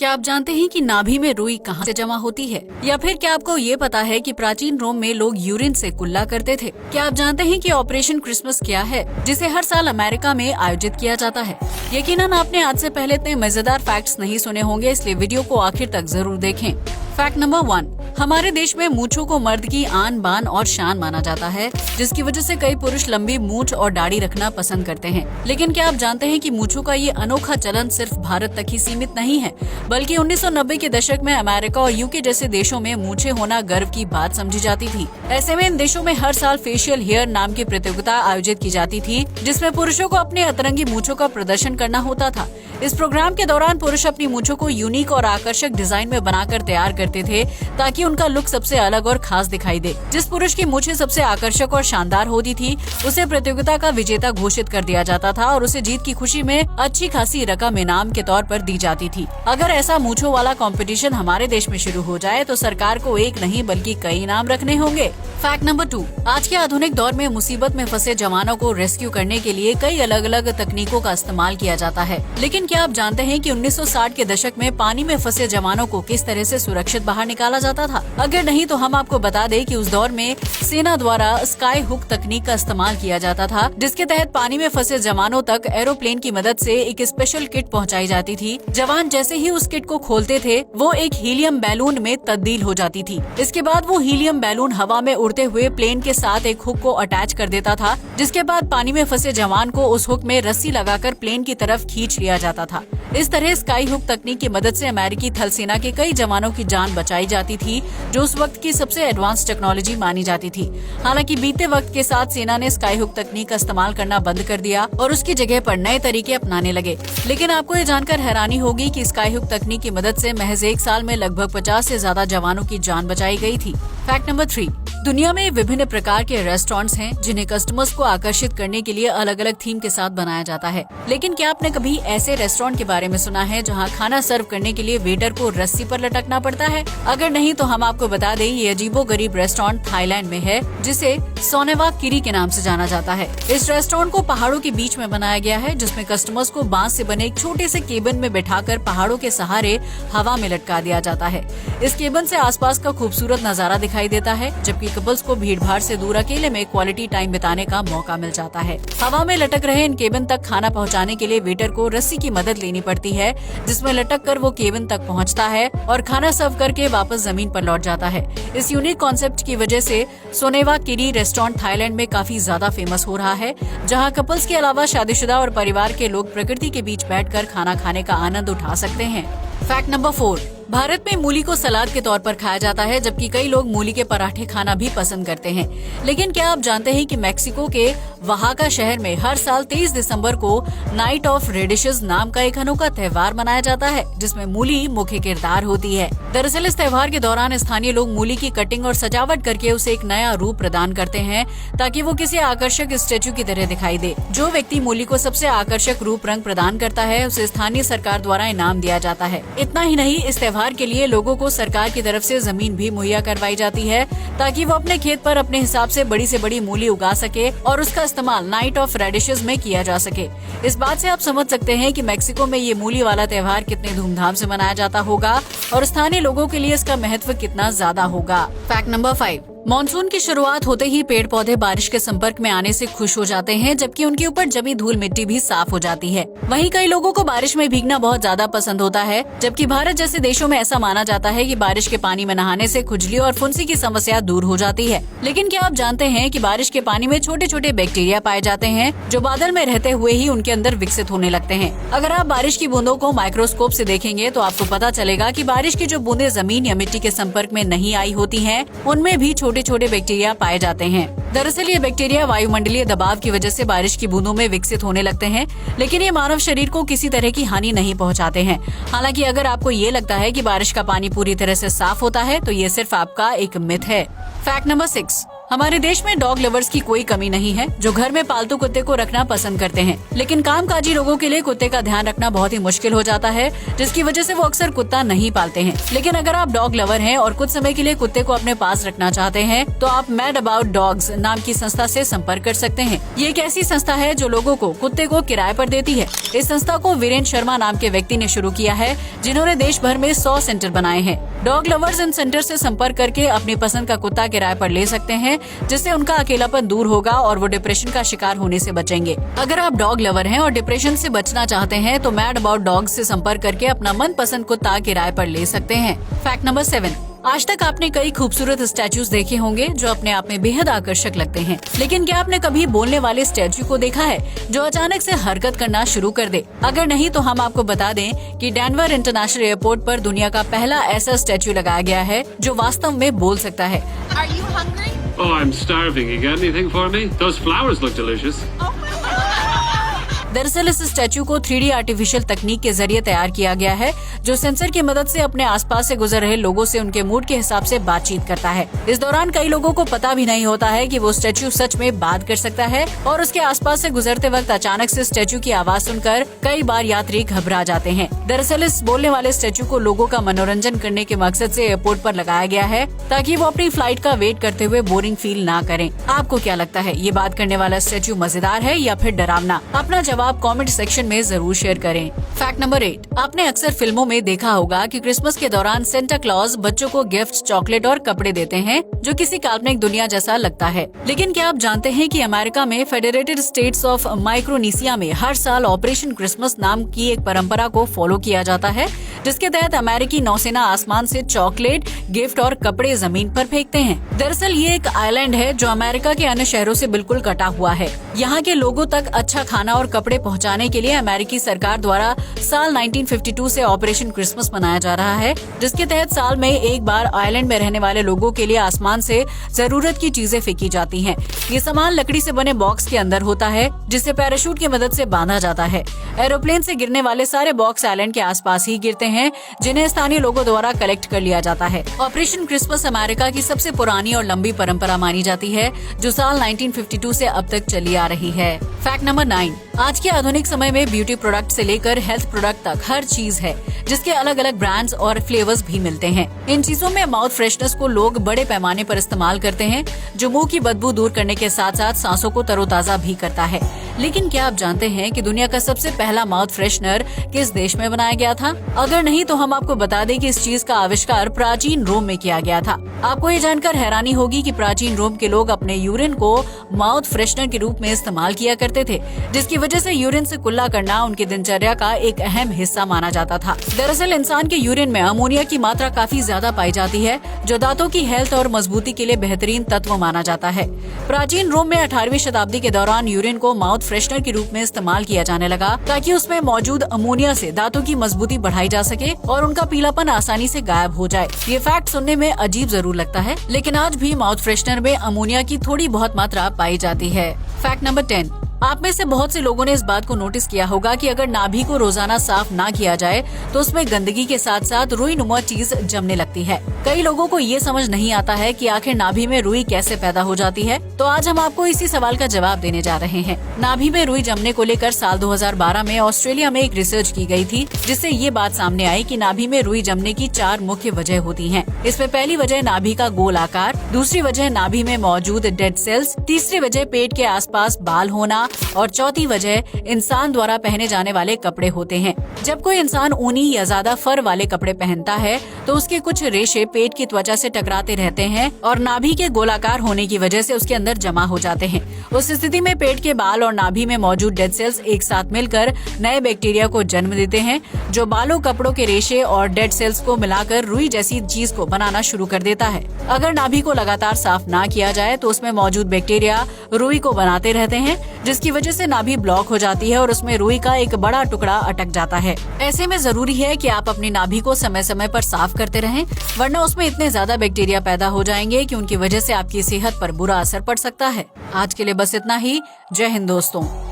क्या आप जानते हैं कि नाभि में रुई कहाँ से जमा होती है? या फिर क्या आपको ये पता है कि प्राचीन रोम में लोग यूरिन से कुल्ला करते थे? क्या आप जानते हैं कि ऑपरेशन क्रिसमस क्या है, जिसे हर साल अमेरिका में आयोजित किया जाता है? यकीनन आपने आज से पहले इतने मजेदार फैक्ट्स नहीं सुने होंगे, इसलिए वीडियो को आखिर तक जरूर देखें। फैक्ट नंबर 1, हमारे देश में मूंछों को मर्द की आन बान और शान माना जाता है, जिसकी वजह से कई पुरुष लंबी मूंछ और दाढ़ी रखना पसंद करते हैं। लेकिन क्या आप जानते हैं कि मूंछों का ये अनोखा चलन सिर्फ भारत तक ही सीमित नहीं है, बल्कि 1990 के दशक में अमेरिका और यूके जैसे देशों में मूंछें होना गर्व की बात समझी जाती थी। ऐसे में इन देशों में हर साल फेशियल हेयर नाम की प्रतियोगिता आयोजित की जाती थी, जिसमें पुरुषों को अपने अतरंगी मूंछों का प्रदर्शन करना होता था। इस प्रोग्राम के दौरान पुरुष अपनी मूंछों को यूनिक और आकर्षक डिजाइन में बनाकर तैयार करते थे, ताकि उनका लुक सबसे अलग और खास दिखाई दे। जिस पुरुष की मूंछें सबसे आकर्षक और शानदार होती थी, उसे प्रतियोगिता का विजेता घोषित कर दिया जाता था और उसे जीत की खुशी में अच्छी खासी रकम इनाम के तौर पर दी जाती थी। अगर ऐसा मूंछों वाला कंपटीशन हमारे देश में शुरू हो जाए तो सरकार को एक नहीं बल्कि कई इनाम रखने होंगे। फैक्ट नंबर 2, आज के आधुनिक दौर में मुसीबत में फंसे जवानों को रेस्क्यू करने के लिए कई अलग अलग तकनीकों का इस्तेमाल किया जाता है। लेकिन क्या आप जानते हैं कि 1960 के दशक में पानी में फंसे जवानों को किस तरह से सुरक्षित बाहर निकाला जाता था? अगर नहीं तो हम आपको बता दें कि उस दौर में सेना द्वारा स्काई हुक तकनीक का इस्तेमाल किया जाता था, जिसके तहत पानी में फंसे जवानों तक एरोप्लेन की मदद से एक स्पेशल किट पहुंचाई जाती थी। जवान जैसे ही उस किट को खोलते थे, वो एक हीलियम बैलून में तब्दील हो जाती थी। इसके बाद वो हीलियम बैलून हवा में उड़ते हुए प्लेन के साथ एक हुक को अटैच कर देता था, जिसके बाद पानी में फंसे जवान को उस हुक में रस्सी लगाकर प्लेन की तरफ खींच लिया जाता था। इस तरह स्काई हुक तकनीक की मदद से अमेरिकी थल सेना के कई जवानों की जान बचाई जाती थी, जो उस वक्त की सबसे एडवांस टेक्नोलॉजी मानी जाती थी। हालांकि बीते वक्त के साथ सेना ने स्काई हुक तकनीक का इस्तेमाल करना बंद कर दिया और उसकी जगह पर नए तरीके अपनाने लगे। लेकिन आपको ये जानकर हैरानी होगी कि स्काई हुक तकनीक की मदद से महज एक साल में लगभग 50 से ज्यादा जवानों की जान बचाई गई थी। फैक्ट नंबर 3, दुनिया में विभिन्न प्रकार के रेस्टोरेंट्स हैं, जिन्हें कस्टमर्स को आकर्षित करने के लिए अलग अलग थीम के साथ बनाया जाता है। लेकिन क्या आपने कभी ऐसे रेस्टोरेंट के बारे में सुना है जहां खाना सर्व करने के लिए वेटर को रस्सी पर लटकना पड़ता है? अगर नहीं तो हम आपको बता दें, ये अजीबोगरीब रेस्टोरेंट थाईलैंड में है, जिसे सोनेवा किरी के नाम से जाना जाता है। इस रेस्टोरेंट को पहाड़ों के बीच में बनाया गया है, जिसमें कस्टमर्स को बांस से बने एक छोटे से केबिन में बैठाकर पहाड़ों के सहारे हवा में लटका दिया जाता है। इस केबिन से आसपास का खूबसूरत नजारा दिखाई देता है, जबकि कपल्स को भीड़ भाड़ से दूर अकेले में क्वालिटी टाइम बिताने का मौका मिल जाता है। हवा में लटक रहे इन केबिन तक खाना पहुंचाने के लिए वेटर को रस्सी की मदद लेनी पड़ती है, जिसमें लटक कर वो केबिन तक पहुंचता है और खाना सर्व करके वापस जमीन पर लौट जाता है। इस यूनिक कॉन्सेप्ट की वजह से सोनेवा किरी रेस्टोरेंट थाईलैंड में काफी ज्यादा फेमस हो रहा है, जहाँ कपल्स के अलावा शादीशुदा और परिवार के लोग प्रकृति के बीच बैठकर खाना खाने का आनंद उठा सकते हैं। फैक्ट नंबर 4, भारत में मूली को सलाद के तौर पर खाया जाता है, जबकि कई लोग मूली के पराठे खाना भी पसंद करते हैं। लेकिन क्या आप जानते हैं कि मेक्सिको के ओहाका शहर में हर साल 23 दिसंबर को नाइट ऑफ रेडिशेस नाम का एक अनोखा त्योहार मनाया जाता है, जिसमें मूली मुख्य किरदार होती है। दरअसल इस त्योहार के दौरान स्थानीय लोग मूली की कटिंग और सजावट करके उसे एक नया रूप प्रदान करते हैं, ताकि वो किसी आकर्षक स्टेचू की तरह दिखाई दे। जो व्यक्ति मूली को सबसे आकर्षक रूप रंग प्रदान करता है, उसे स्थानीय सरकार द्वारा इनाम दिया जाता है। इतना ही नहीं, इस त्योहार के लिए लोगों को सरकार की तरफ से जमीन भी मुहैया करवाई जाती है, ताकि वो अपने खेत पर अपने हिसाब से बड़ी से बड़ी मूली उगा सके और उसका इस्तेमाल नाइट ऑफ रेडिशेस में किया जा सके। इस बात से आप समझ सकते हैं कि मेक्सिको में ये मूली वाला त्योहार कितने धूमधाम से मनाया जाता होगा और स्थानीय लोगों के लिए इसका महत्व कितना ज्यादा होगा। फैक्ट नंबर 5, मॉनसून की शुरुआत होते ही पेड़ पौधे बारिश के संपर्क में आने से खुश हो जाते हैं, जबकि उनके ऊपर जमी धूल मिट्टी भी साफ हो जाती है। वहीं कई लोगों को बारिश में भीगना बहुत ज्यादा पसंद होता है, जबकि भारत जैसे देशों में ऐसा माना जाता है कि बारिश के पानी में नहाने से खुजली और फुंसी की समस्या दूर हो जाती है। लेकिन क्या आप जानते हैं कि बारिश के पानी में छोटे छोटे बैक्टीरिया पाए जाते हैं, जो बादल में रहते हुए ही उनके अंदर विकसित होने लगते हैं। अगर आप बारिश की बूंदों को माइक्रोस्कोप से देखेंगे तो आपको पता चलेगा कि बारिश की जो बूंदें जमीन या मिट्टी के संपर्क में नहीं आई होती हैं, उनमें भी छोटे छोटे बैक्टीरिया पाए जाते हैं। दरअसल ये बैक्टीरिया वायुमंडलीय दबाव की वजह से बारिश की बूंदों में विकसित होने लगते हैं, लेकिन ये मानव शरीर को किसी तरह की हानि नहीं पहुंचाते हैं। हालांकि अगर आपको ये लगता है कि बारिश का पानी पूरी तरह से साफ होता है, तो ये सिर्फ आपका एक मिथ है। फैक्ट नंबर 6, हमारे देश में डॉग लवर्स की कोई कमी नहीं है जो घर में पालतू कुत्ते को रखना पसंद करते हैं, लेकिन कामकाजी लोगों के लिए कुत्ते का ध्यान रखना बहुत ही मुश्किल हो जाता है, जिसकी वजह से वो अक्सर कुत्ता नहीं पालते हैं। लेकिन अगर आप डॉग लवर हैं और कुछ समय के लिए कुत्ते को अपने पास रखना चाहते हैं तो आप मैड अबाउट डॉग्स नाम की संस्था से संपर्क कर सकते हैं। ये एक ऐसी संस्था है जो लोगों को कुत्ते को किराए पर देती है। इस संस्था को वीरेंद्र शर्मा नाम के व्यक्ति ने शुरू किया है, जिन्होंने देश भर में 100 सेंटर बनाए हैं। डॉग लवर्स इन सेंटर से संपर्क करके अपनी पसंद का कुत्ता किराए पर ले सकते हैं, जिससे उनका अकेलापन दूर होगा और वो डिप्रेशन का शिकार होने से बचेंगे। अगर आप डॉग लवर हैं और डिप्रेशन से बचना चाहते हैं तो मैड अबाउट डॉग्स से संपर्क करके अपना मनपसंद कुत्ता किराए पर ले सकते हैं। Fact number 7। आज तक आपने कई खूबसूरत स्टैचूज देखे होंगे जो अपने आप में बेहद आकर्षक लगते हैं, लेकिन क्या आपने कभी बोलने वाले स्टैचू को देखा है जो अचानक से हरकत करना शुरू कर दे? अगर नहीं तो हम आपको बता दें कि डेनवर इंटरनेशनल एयरपोर्ट पर दुनिया का पहला ऐसा स्टैचू लगाया गया है जो वास्तव में बोल सकता है। Are you hungry? Oh, I'm starving. You got anything for me? Those flowers look delicious. दरअसल इस स्टैचू को 3D आर्टिफिशियल तकनीक के जरिए तैयार किया गया है, जो सेंसर की मदद से अपने आसपास से गुजर रहे लोगों से उनके मूड के हिसाब से बातचीत करता है। इस दौरान कई लोगों को पता भी नहीं होता है कि वो स्टैचू सच में बात कर सकता है और उसके आसपास से गुजरते वक्त अचानक से स्टैचू की आवाज सुनकर कई बार यात्री घबरा जाते हैं। दरअसल इस बोलने वाले स्टैचू को लोगों का मनोरंजन करने के मकसद से एयरपोर्ट पर लगाया गया है, ताकि वो अपनी फ्लाइट का वेट करते हुए बोरिंग फील ना करें। आपको क्या लगता है, ये बात करने वाला स्टैचू मजेदार है या फिर डरावना? अपना जवाब कमेंट सेक्शन में जरूर शेयर करें। Fact number 8। आपने अक्सर फिल्मों में देखा होगा कि क्रिसमस के दौरान सेंटा क्लॉज बच्चों को गिफ्ट, चॉकलेट और कपड़े देते हैं, जो किसी काल्पनिक दुनिया जैसा लगता है। लेकिन क्या आप जानते हैं कि अमेरिका में फेडरेटेड स्टेट्स ऑफ माइक्रोनेशिया में हर साल ऑपरेशन क्रिसमस नाम की एक परंपरा को फॉलो किया जाता है, जिसके तहत अमेरिकी नौसेना आसमान से चॉकलेट, गिफ्ट और कपड़े जमीन पर फेंकते हैं। दरअसल ये एक आइलैंड है जो अमेरिका के अन्य शहरों से बिल्कुल कटा हुआ है। यहाँ के लोगों तक अच्छा खाना और कपड़े पहुँचाने के लिए अमेरिकी सरकार द्वारा साल 1952 से ऑपरेशन क्रिसमस मनाया जा रहा है, जिसके तहत साल में एक बार आइलैंड में रहने वाले लोगों के लिए आसमान से जरूरत की चीजें फेंकी जाती हैं। ये सामान लकड़ी से बने बॉक्स के अंदर होता है, जिसे पैराशूट की मदद से बांधा जाता है। एरोप्लेन से गिरने वाले सारे बॉक्स आइलैंड के आसपास ही गिरते हैं, जिन्हें स्थानीय लोगों द्वारा कलेक्ट कर लिया जाता है। ऑपरेशन क्रिसमस अमेरिका की सबसे पुरानी और लंबी परंपरा मानी जाती है, जो साल 1952 से अब तक चली आ रही है। Fact number 9। आज के आधुनिक समय में ब्यूटी प्रोडक्ट से लेकर हेल्थ प्रोडक्ट तक हर चीज है, जिसके अलग अलग ब्रांड्स और फ्लेवर्स भी मिलते हैं। इन चीजों में माउथ फ्रेशनर्स को लोग बड़े पैमाने पर इस्तेमाल करते हैं, जो मुंह की बदबू दूर करने के साथ साथ सांसों को तरोताजा भी करता है। लेकिन क्या आप जानते हैं कि दुनिया का सबसे पहला माउथ फ्रेशनर किस देश में बनाया गया था? अगर नहीं तो हम आपको बता दें कि इस चीज का आविष्कार प्राचीन रोम में किया गया था। आपको ये जानकर हैरानी होगी कि प्राचीन रोम के लोग अपने यूरिन को माउथ फ्रेशनर के रूप में इस्तेमाल किया करते थे, जिसकी वजह से यूरिन से कुल्ला करना उनकी दिनचर्या का एक अहम हिस्सा माना जाता था। दरअसल इंसान के यूरिन में अमोनिया की मात्रा काफी ज्यादा पाई जाती है, जो दांतों की हेल्थ और मजबूती के लिए बेहतरीन तत्व माना जाता है। प्राचीन रोम में 18वीं शताब्दी के दौरान यूरिन को माउथ फ्रेशनर के रूप में इस्तेमाल किया जाने लगा, ताकि उसमें मौजूद अमोनिया से दांतों की मजबूती बढ़ाई जा सके और उनका पीलापन आसानी से गायब हो जाए। ये फैक्ट सुनने में अजीब जरूर लगता है, लेकिन आज भी माउथ फ्रेशनर में अमोनिया की थोड़ी बहुत मात्रा पाई जाती है। Fact number 10। आप में से बहुत से लोगों ने इस बात को नोटिस किया होगा कि अगर नाभि को रोजाना साफ ना किया जाए तो उसमें गंदगी के साथ साथ रुई नुमा चीज जमने लगती है। कई लोगों को ये समझ नहीं आता है कि आखिर नाभि में रुई कैसे पैदा हो जाती है, तो आज हम आपको इसी सवाल का जवाब देने जा रहे हैं। नाभि में रुई जमने को लेकर साल 2012 में ऑस्ट्रेलिया में एक रिसर्च की गई थी, जिससे ये बात सामने आई कि नाभि में रुई जमने की 4 मुख्य वजह होती है। इसमें पहली वजह नाभि का गोल आकार, दूसरी वजह नाभि में मौजूद डेड सेल्स, तीसरी वजह पेट के आसपास बाल होना और चौथी वजह इंसान द्वारा पहने जाने वाले कपड़े होते हैं। जब कोई इंसान ऊनी या ज्यादा फर वाले कपड़े पहनता है तो उसके कुछ रेशे पेट की त्वचा से टकराते रहते हैं और नाभि के गोलाकार होने की वजह से उसके अंदर जमा हो जाते हैं। उस स्थिति में पेट के बाल और नाभि में मौजूद डेड सेल्स एक साथ मिलकर नए बैक्टीरिया को जन्म देते हैं, जो बालों, कपड़ों के रेशे और डेड सेल्स को मिलाकर रुई जैसी चीज को बनाना शुरू कर देता है। अगर नाभि को लगातार साफ ना किया जाए तो उसमें मौजूद बैक्टीरिया रुई को बनाते रहते हैं, जिसकी वजह से नाभि ब्लॉक हो जाती है और उसमें रुई का एक बड़ा टुकड़ा अटक जाता है। ऐसे में जरूरी है कि आप अपनी नाभि को समय समय पर साफ करते रहें, वरना उसमें इतने ज्यादा बैक्टीरिया पैदा हो जाएंगे कि उनकी वजह से आपकी सेहत पर बुरा असर पड़ सकता है। आज के लिए बस इतना ही। जय हिंद दोस्तों।